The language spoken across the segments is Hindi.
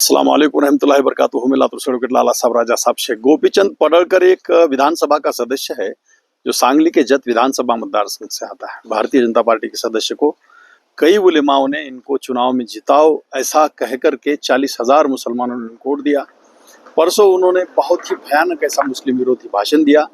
अस्सलाम वालेकुम रहमतुल्लाहि वबरकातुहू। मैं लातूर से एडवोकेट लाला साहब राजा साहब शेख। गोपीचंद पडळकर एक विधानसभा का सदस्य है जो सांगली के जत विधानसभा मतदार संघ से आता है। भारतीय जनता पार्टी के सदस्य को कई उलेमाओं ने इनको चुनाव में जिताओ ऐसा कहकर के 40,000 मुसलमानों ने इनको वोट दिया। परसों उन्होंने बहुत ही भयानक ऐसा मुस्लिम विरोधी भाषण दिया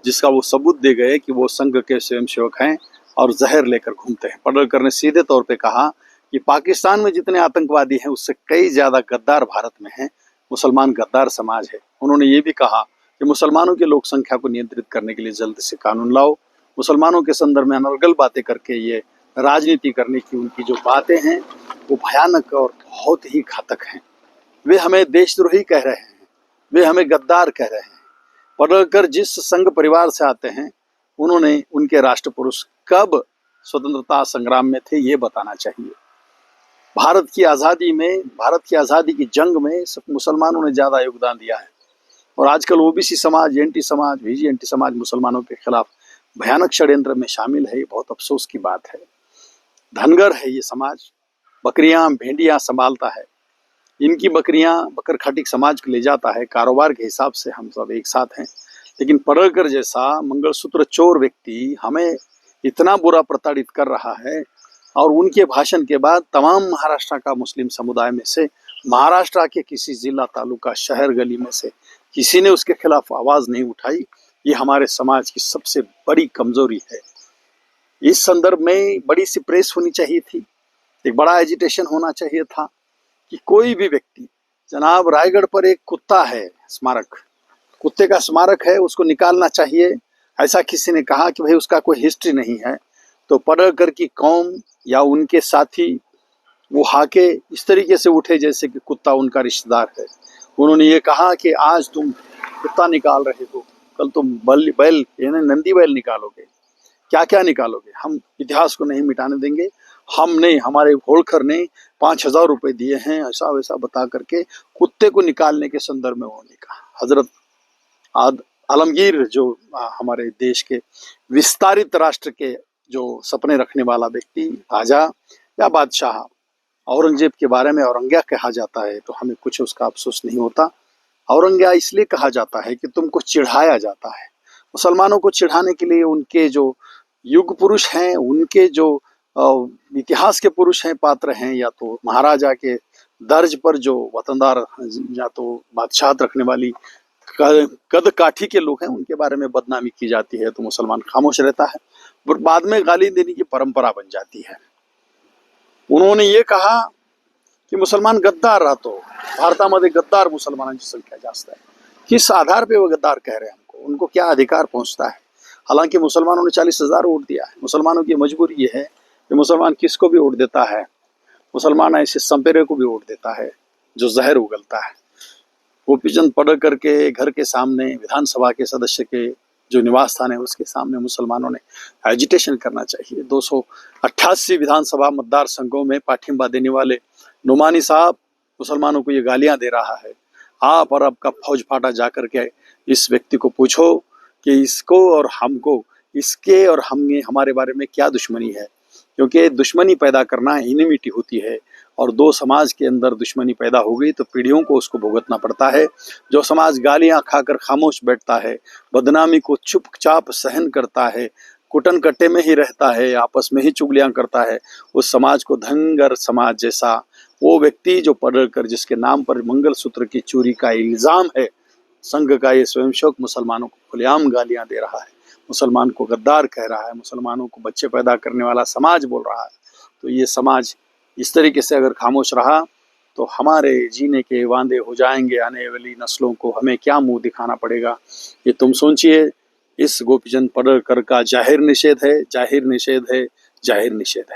जिसका वो सबूत दे गए कि वो संघ के स्वयंसेवक हैं और जहर लेकर घूमते हैं। पडळकर ने सीधे तौर पे कहा कि पाकिस्तान में जितने आतंकवादी हैं उससे कई ज्यादा गद्दार भारत में हैं। मुसलमान गद्दार समाज है। उन्होंने ये भी कहा कि मुसलमानों की लोक संख्या को नियंत्रित करने के लिए जल्द से कानून लाओ। मुसलमानों के संदर्भ में अनर्गल बातें करके ये राजनीति करने की उनकी जो बातें हैं वो भयानक और बहुत ही घातक हैं। वे हमें देशद्रोही कह रहे हैं, वे हमें गद्दार कह रहे हैं। पडळकर जिस संघ परिवार से आते हैं उन्होंने उनके राष्ट्र पुरुष कब स्वतंत्रता संग्राम में थे ये बताना चाहिए। भारत की आज़ादी की जंग में मुसलमानों ने ज़्यादा योगदान दिया है और आजकल ओबीसी समाज, एनटी समाज, वीजीएनटी समाज मुसलमानों के खिलाफ भयानक षड्यंत्र में शामिल है। ये बहुत अफसोस की बात है। धनगर है ये समाज, बकरियां भेड़ियां संभालता है। इनकी बकरियां बकर खटीक समाज को ले जाता है। कारोबार के हिसाब से हम सब एक साथ हैं, लेकिन पडळकर जैसा मंगलसूत्र चोर व्यक्ति हमें इतना बुरा प्रताड़ित कर रहा है। और उनके भाषण के बाद तमाम महाराष्ट्र का मुस्लिम समुदाय में से, महाराष्ट्र के किसी जिला, तालुका, शहर, गली में से किसी ने उसके खिलाफ आवाज नहीं उठाई। ये हमारे समाज की सबसे बड़ी कमजोरी है। इस संदर्भ में बड़ी सी प्रेस होनी चाहिए थी, एक बड़ा एजिटेशन होना चाहिए था कि कोई भी व्यक्ति, जनाब रायगढ़ पर एक कुत्ता है स्मारक, कुत्ते का स्मारक है, उसको निकालना चाहिए। ऐसा किसी ने कहा कि भाई उसका कोई हिस्ट्री नहीं है, तो पडळकर की कौम या उनके साथी वो हाके इस तरीके से उठे जैसे कि कुत्ता उनका रिश्तेदार है। उन्होंने ये कहा कि आज तुम कुत्ता निकाल रहे हो, कल तुम बैल यानी नंदी बैल निकालोगे, क्या क्या निकालोगे। हम इतिहास को नहीं मिटाने देंगे। हमने, हमारे होलकर ने 5,000 रुपए दिए हैं, ऐसा वैसा बता करके कुत्ते को निकालने के संदर्भ में उन्होंने कहा। हजरत आलमगीर जो हमारे देश के विस्तारित राष्ट्र के जो सपने रखने वाला व्यक्ति, राजा या बादशाह, औरंगजेब के बारे में औरंग्या कहा जाता है तो हमें कुछ उसका अफसोस नहीं होता। औरंग्या इसलिए कहा जाता है कि तुमको चिढ़ाया जाता है। मुसलमानों को चिढ़ाने के लिए उनके जो युग पुरुष हैं, उनके जो इतिहास के पुरुष हैं, पात्र हैं, या तो महाराजा के दर्ज पर जो वतनदार या तो बादशाह रखने वाली कद काठी के लोग हैं, उनके बारे में बदनामी की जाती है तो मुसलमान खामोश रहता है और बाद में गाली देने की परंपरा बन जाती है। उन्होंने ये कहा की मुसलमान गद्दार राहतो, भारतामध्ये गद्दार मुसलमानांची संख्या जास्त है। किस आधार पे वो गद्दार कह रहे हैं हमको, उनको क्या अधिकार पहुंचता है। हालांकि मुसलमानों ने 40,000 वोट दिया है। मुसलमानों की मजबूरी ये है कि मुसलमान किसको भी वोट देता है। मुसलमान ऐसे संपेरे को भी वोट देता है जो जहर उगलता है। गोपीचंद पडळकर के घर के सामने, विधानसभा के सदस्य के जो निवास स्थान है उसके सामने मुसलमानों ने एजिटेशन करना चाहिए। 288 विधानसभा मतदार संघों में पाठिंबा देने वाले नुमानी साहब मुसलमानों को ये गालियां दे रहा है। आप और आपका फौज फाटा जाकर के इस व्यक्ति को पूछो कि इसको और हमको, इसके और हमें, हमारे बारे में क्या दुश्मनी है। क्योंकि दुश्मनी पैदा करना इनिमिटी होती है और दो समाज के अंदर दुश्मनी पैदा हो गई तो पीढ़ियों को उसको भुगतना पड़ता है। जो समाज गालियां खाकर खामोश बैठता है, बदनामी को चुपचाप सहन करता है, कुटन कट्टे में ही रहता है, आपस में ही चुगलियां करता है, उस समाज को धनगर समाज जैसा वो व्यक्ति जो पडळकर, जिसके नाम पर मंगलसूत्र की चोरी का इल्जाम है, संघ का ये स्वयंसेवक मुसलमानों को खुलेआम गालियां दे रहा है, मुसलमान को गद्दार कह रहा है, मुसलमानों को बच्चे पैदा करने वाला समाज बोल रहा है। तो ये समाज इस तरीके से अगर खामोश रहा तो हमारे जीने के वांदे हो जाएंगे। आने वाली नस्लों को हमें क्या मुंह दिखाना पड़ेगा, ये तुम सोचिए। इस गोपीचंद पडळकर का जाहिर निषेध है, जाहिर निषेध है, जाहिर निषेध है।